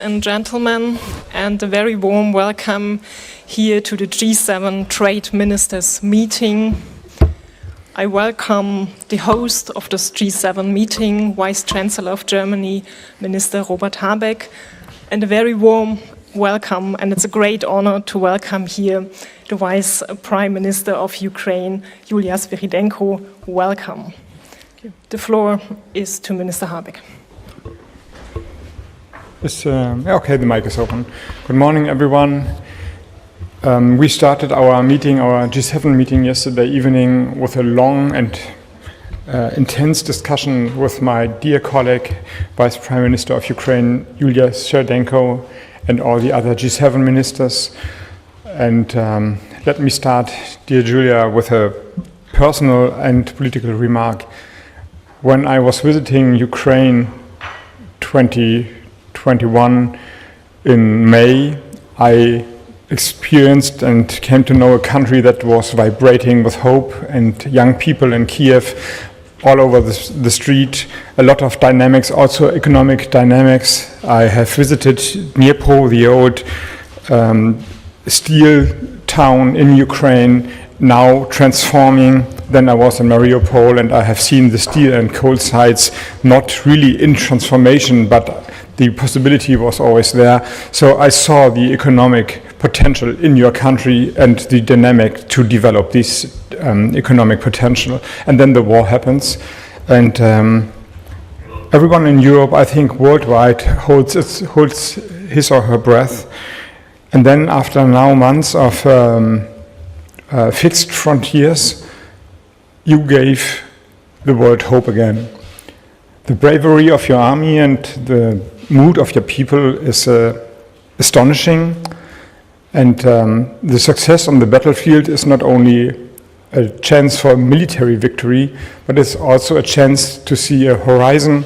And gentlemen, and a very warm welcome here to the G7 Trade Ministers meeting. I welcome the host of this G7 meeting, Vice Chancellor of Germany, Minister Robert Habeck, and a very warm welcome, and it's a great honor to welcome here the Vice Prime Minister of Ukraine, Yulia Sviridenko. Welcome. The floor is to Minister Habeck. Okay, the mic is open. Good morning, everyone. We started our meeting, our G7 meeting yesterday evening with a long and intense discussion with my dear colleague, Vice Prime Minister of Ukraine, Yulia Sviridenko, and all the other G7 ministers. And let me start, dear Julia, with a personal and political remark. When I was visiting Ukraine 2021 in May, I experienced and came to know a country that was vibrating with hope, and young people in Kiev all over the street, a lot of dynamics, also economic dynamics. I have visited Dnipro, the old steel town in Ukraine, now transforming. Then I was in Mariupol, and I have seen the steel and coal sites not really in transformation, but the possibility was always there. So I saw the economic potential in your country and the dynamic to develop this economic potential. And then the war happens, and everyone in Europe, I think worldwide, holds his or her breath. And then after now months of fixed frontiers, you gave the world hope again. The bravery of your army and the mood of your people is astonishing, and the success on the battlefield is not only a chance for military victory, but it's also a chance to see a horizon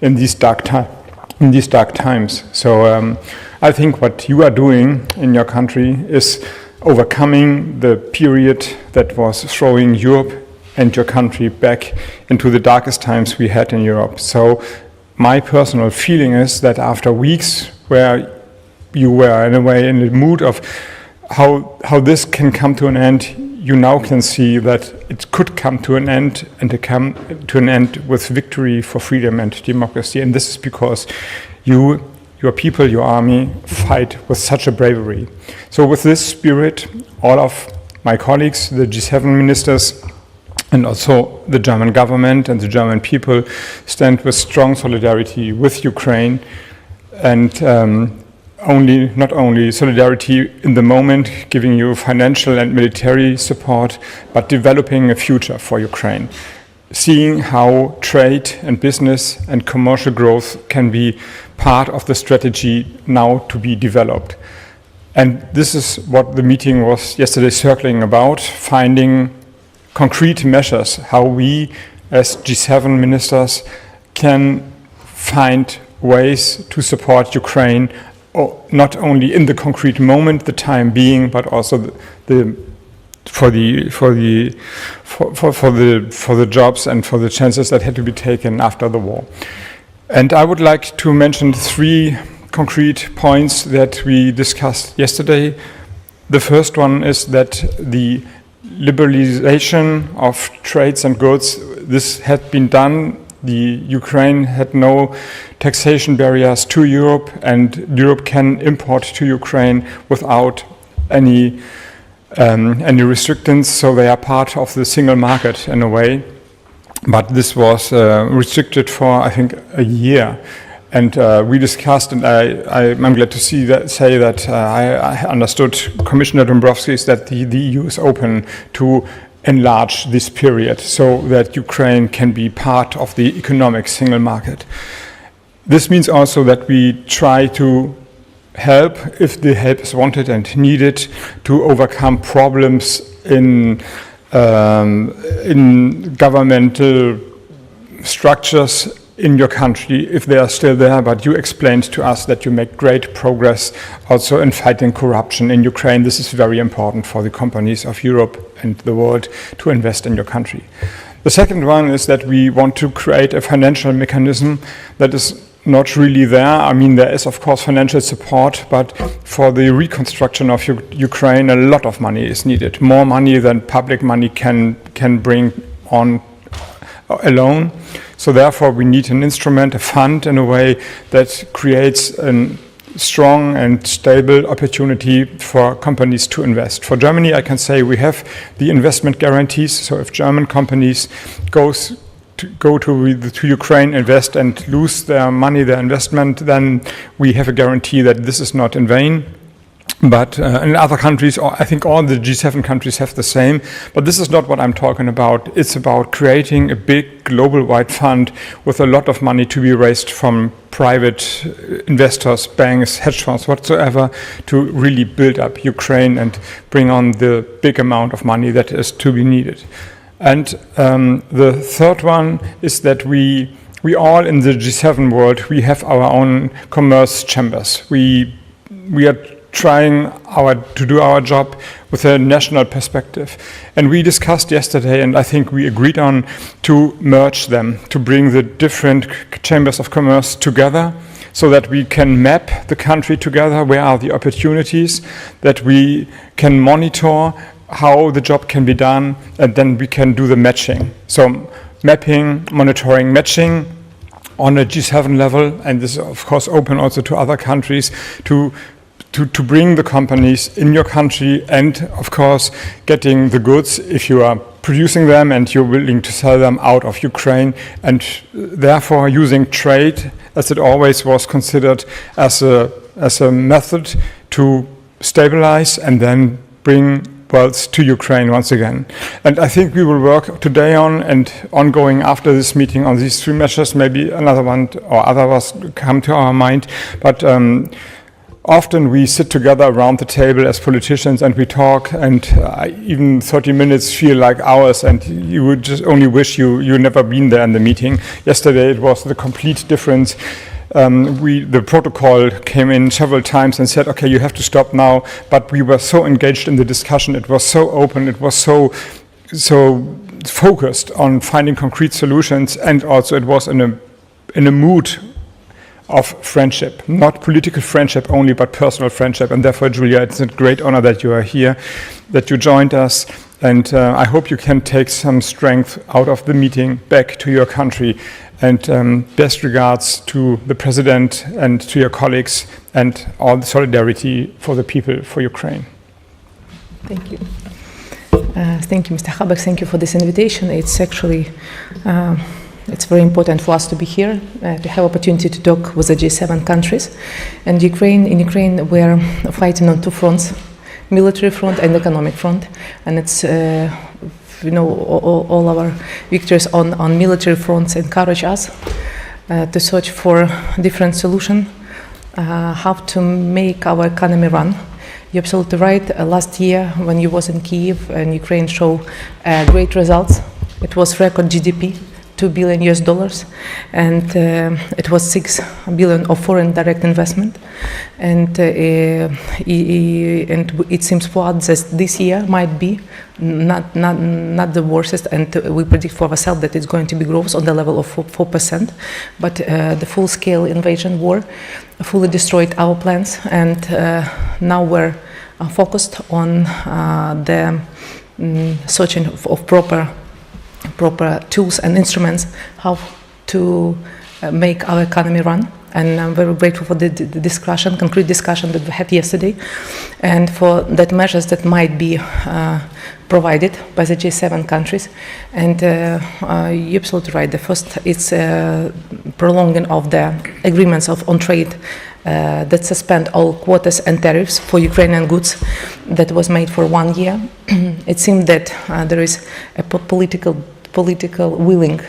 in these dark times. So I think what you are doing in your country is overcoming the period that was throwing Europe and your country back into the darkest times we had in Europe. So my personal feeling is that after weeks where you were in a way in the mood of how this can come to an end, you now can see that it could come to an end, and to come to an end with victory for freedom and democracy. And this is because your people, your army, fight with such a bravery. So with this spirit, all of my colleagues, the G7 ministers, and also the German government and the German people stand with strong solidarity with Ukraine, and not only solidarity in the moment, giving you financial and military support, but developing a future for Ukraine, seeing how trade and business and commercial growth can be part of the strategy now to be developed. And this is what the meeting was yesterday circling about, finding concrete measures, how we as G7 ministers can find ways to support Ukraine, not only in the concrete moment, the time being, but also for the jobs and for the chances that had to be taken after the war. And I would like to mention 3 concrete points that we discussed yesterday. The first one is that the liberalization of trades and goods, this had been done. The Ukraine had no taxation barriers to Europe, and Europe can import to Ukraine without any restrictions, so they are part of the single market in a way. But this was restricted for, I think, a year. And we discussed, and I'm glad to say that I understood Commissioner Dombrovskis that the EU is open to enlarge this period so that Ukraine can be part of the economic single market. This means also that we try to help, if the help is wanted and needed, to overcome problems in governmental structures in your country, if they are still there. But you explained to us that you make great progress also in fighting corruption in Ukraine. This is very important for the companies of Europe and the world to invest in your country. The second one is that we want to create a financial mechanism that is not really there. I mean, there is, of course, financial support, but for the reconstruction of Ukraine, a lot of money is needed, more money than public money can bring on alone. So therefore, we need an instrument, a fund, in a way that creates a strong and stable opportunity for companies to invest. For Germany, I can say we have the investment guarantees. So if German companies go to Ukraine, invest and lose their money, their investment, then we have a guarantee that this is not in vain. But in other countries, I think all the G7 countries have the same. But this is not what I'm talking about. It's about creating a big global-wide fund with a lot of money to be raised from private investors, banks, hedge funds, whatsoever, to really build up Ukraine and bring on the big amount of money that is to be needed. And the third one is that we all in the G7 world, we have our own commerce chambers. We are trying to do our job with a national perspective. And we discussed yesterday, and I think we agreed on to merge them, to bring the different chambers of commerce together so that we can map the country together, where are the opportunities, that we can monitor how the job can be done, and then we can do the matching. So mapping, monitoring, matching on a G7 level, and this is of course open also to other countries, to bring the companies in your country, and of course getting the goods if you are producing them and you're willing to sell them out of Ukraine, and therefore using trade, as it always was considered, as a method to stabilize and then bring wealth to Ukraine once again. And I think we will work today on and ongoing after this meeting on these three measures. Maybe another one or others come to our mind, but often we sit together around the table as politicians and we talk, and even 30 minutes feel like hours, and you would just only wish you never been there in the meeting. Yesterday it was the complete difference. The protocol came in several times and said, okay, you have to stop now, but we were so engaged in the discussion, it was so open, it was so focused on finding concrete solutions, and also it was in a mood of friendship, not political friendship only, but personal friendship. And therefore, Julia, it's a great honor that you are here, that you joined us, and I hope you can take some strength out of the meeting back to your country. And best regards to the President and to your colleagues, and all the solidarity for the people, for Ukraine. Thank you. Thank you, Mr. Habeck. Thank you for this invitation. It's actually it's very important for us to be here, to have opportunity to talk with the G7 countries. And in Ukraine, we're fighting on two fronts, military front and economic front. And it's, all our victories on military fronts encourage us to search for different solutions, how to make our economy run. You're absolutely right. Last year, when you was in Kyiv and Ukraine showed great results, it was record GDP. $2 billion, and it was $6 billion of foreign direct investment, and it seems for us that this year might be not the worst, and we predict for ourselves that it's going to be growth on the level of 4%. But the full-scale invasion war fully destroyed our plans, and now we're focused on the searching of proper tools and instruments how to make our economy run. And I'm very grateful for the discussion, concrete discussion that we had yesterday, and for that measures that might be provided by the G7 countries. And you're absolutely right. The first, it's prolonging of the agreements on trade that suspend all quotas and tariffs for Ukrainian goods that was made for 1 year. It seems that there is a political willing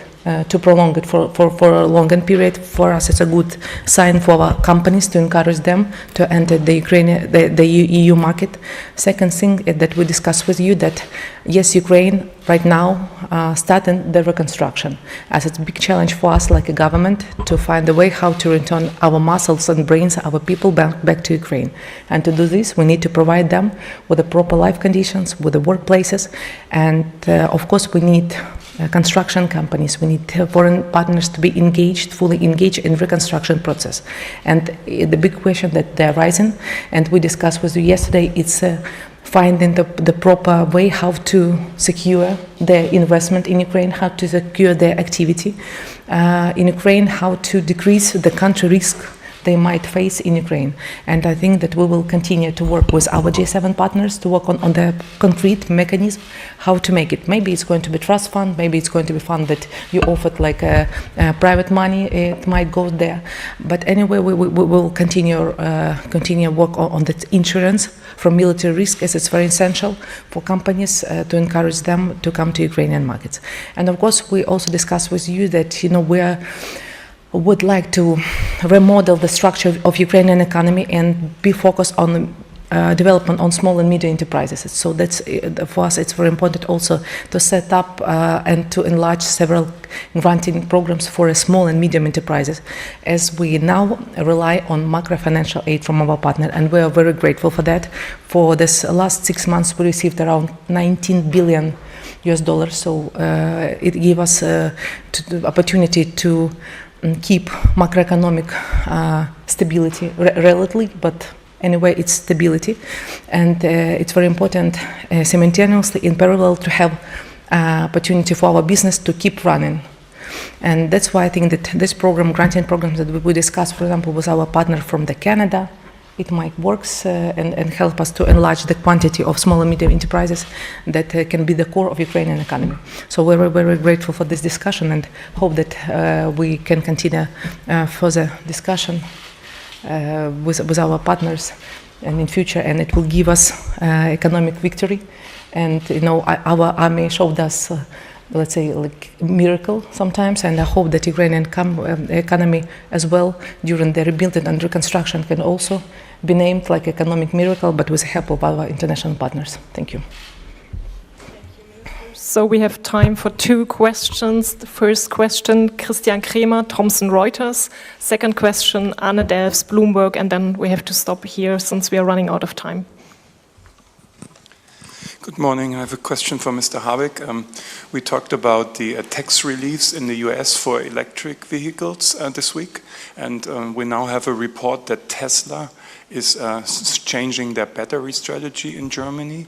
to prolong it for a longer period. For us, it's a good sign for our companies to encourage them to enter the EU market. Second thing that we discussed with you, that yes, Ukraine right now starting the reconstruction, as it's a big challenge for us like a government to find a way how to return our muscles and brains, our people back to Ukraine. And to do this, we need to provide them with the proper life conditions, with the workplaces, and of course we need construction companies. We need foreign partners to be engaged, fully engaged in reconstruction process. And the big question that they're rising, and we discussed with you yesterday, it's finding the proper way how to secure their investment in Ukraine, how to secure their activity in Ukraine, how to decrease the country risk they might face in Ukraine. And I think that we will continue to work with our G7 partners to work on the concrete mechanism, how to make it. Maybe it's going to be trust fund, maybe it's going to be fund that you offered like private money, it might go there. But anyway, we will continue work on the insurance from military risk, as it's very essential for companies to encourage them to come to Ukrainian markets. And of course, we also discussed with you that, we would like to remodel the structure of Ukrainian economy and be focused on development on small and medium enterprises. So that's, for us, it's very important also to set up and to enlarge several granting programs for small and medium enterprises, as we now rely on macro financial aid from our partner, and we are very grateful for that. For this last 6 months, we received around $19 billion. So it gave us the opportunity to keep macroeconomic stability relatively, but anyway, it's stability. And it's very important simultaneously, in parallel, to have opportunity for our business to keep running. And that's why I think that this program, granting programs that we discussed, for example, with our partner from Canada, it might work and help us to enlarge the quantity of small and medium enterprises that can be the core of Ukrainian economy. So we're very grateful for this discussion and hope that we can continue further discussion with our partners and in future, and it will give us economic victory. And our army showed us let's say like miracle sometimes, and I hope that Ukrainian economy as well during the rebuilding and reconstruction can also be named like economic miracle, but with the help of our international partners. Thank you. So we have time for 2 questions. The first question, Christian Kremer, Thomson Reuters. Second question, Anne Delfs, Bloomberg, and then we have to stop here since we are running out of time. Good morning. I have a question for Mr. Habeck. We talked about the tax reliefs in the US for electric vehicles this week, and we now have a report that Tesla is changing their battery strategy in Germany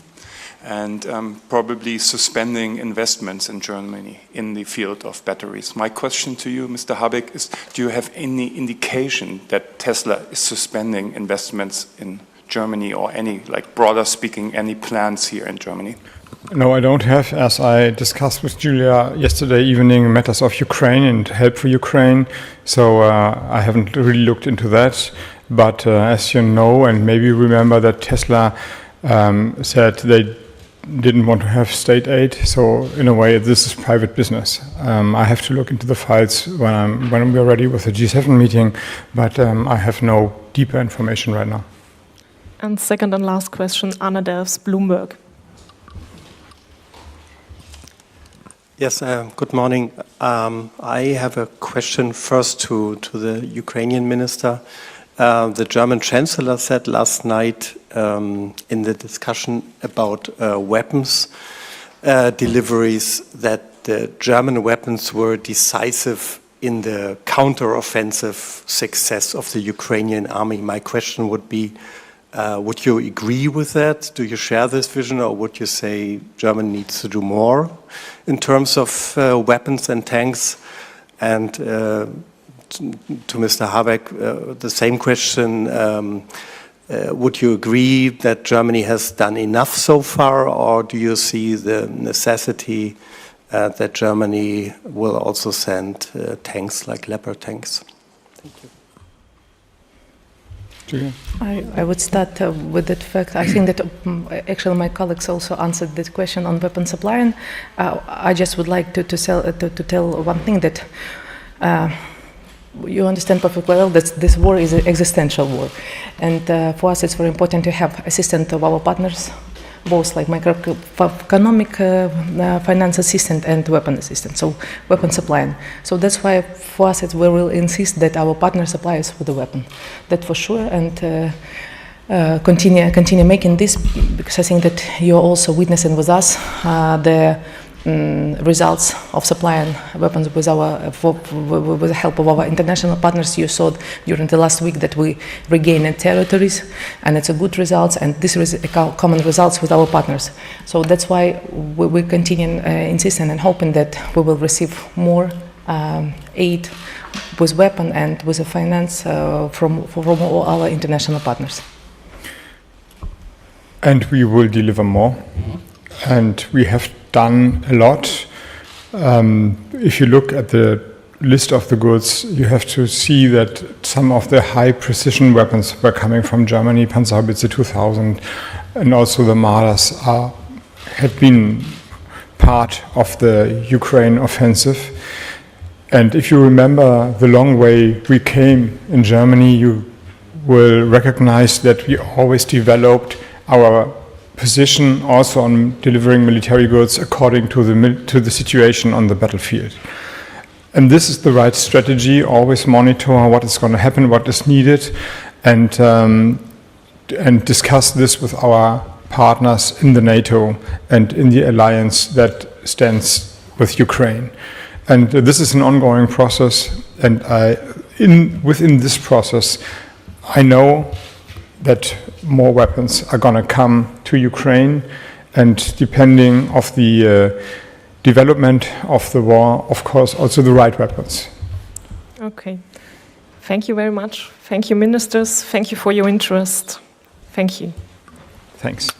and probably suspending investments in Germany in the field of batteries. My question to you, Mr. Habeck, is do you have any indication that Tesla is suspending investments in Germany, or any, like broader speaking, any plans here in Germany? No, I don't have. As I discussed with Julia yesterday evening, matters of Ukraine and help for Ukraine. So I haven't really looked into that. But as you know, and maybe remember that Tesla said they didn't want to have state aid. So in a way, this is private business. I have to look into the files when we're ready with the G7 meeting, but I have no deeper information right now. And second and last question, Anna Delfs, Bloomberg. Yes, good morning. I have a question first to the Ukrainian minister. The German chancellor said last night in the discussion about weapons deliveries that the German weapons were decisive in the counter-offensive success of the Ukrainian army. My question would be, would you agree with that? Do you share this vision, or would you say Germany needs to do more in terms of weapons and tanks? And to Mr. Habeck, the same question, would you agree that Germany has done enough so far, or do you see the necessity that Germany will also send tanks like Leopard tanks? Thank you. I would start with that fact. I think that actually my colleagues also answered that question on weapon supply, and I just would like to tell one thing, that you understand perfectly well that this war is an existential war, and for us it's very important to have assistance of our partners, both like macroeconomic finance assistance and weapon assistance, so weapon supply. So that's why for us we will insist that our partner supply us with the weapon, that for sure, and continue making this, because I think that you're also witnessing with us the results of supplying weapons with the help of our international partners. You saw during the last week that we regained territories, and it's a good result, and this is a common results with our partners. So that's why we continue insisting and hoping that we will receive more aid with weapon and with the finance from all our international partners. And we will deliver more. And we have done a lot. If you look at the list of the goods, you have to see that some of the high precision weapons were coming from Germany, Panzerhaubitze 2000, and also the Marders had been part of the Ukraine offensive. And if you remember the long way we came in Germany, you will recognize that we always developed our position also on delivering military goods according to the situation on the battlefield. And this is the right strategy, always monitor what is going to happen, what is needed, and discuss this with our partners in the NATO and in the alliance that stands with Ukraine. And this is an ongoing process, and within this process, I know that more weapons are going to come to Ukraine, and depending of the development of the war, of course, also the right weapons. Okay. Thank you very much. Thank you, ministers. Thank you for your interest. Thank you. Thanks.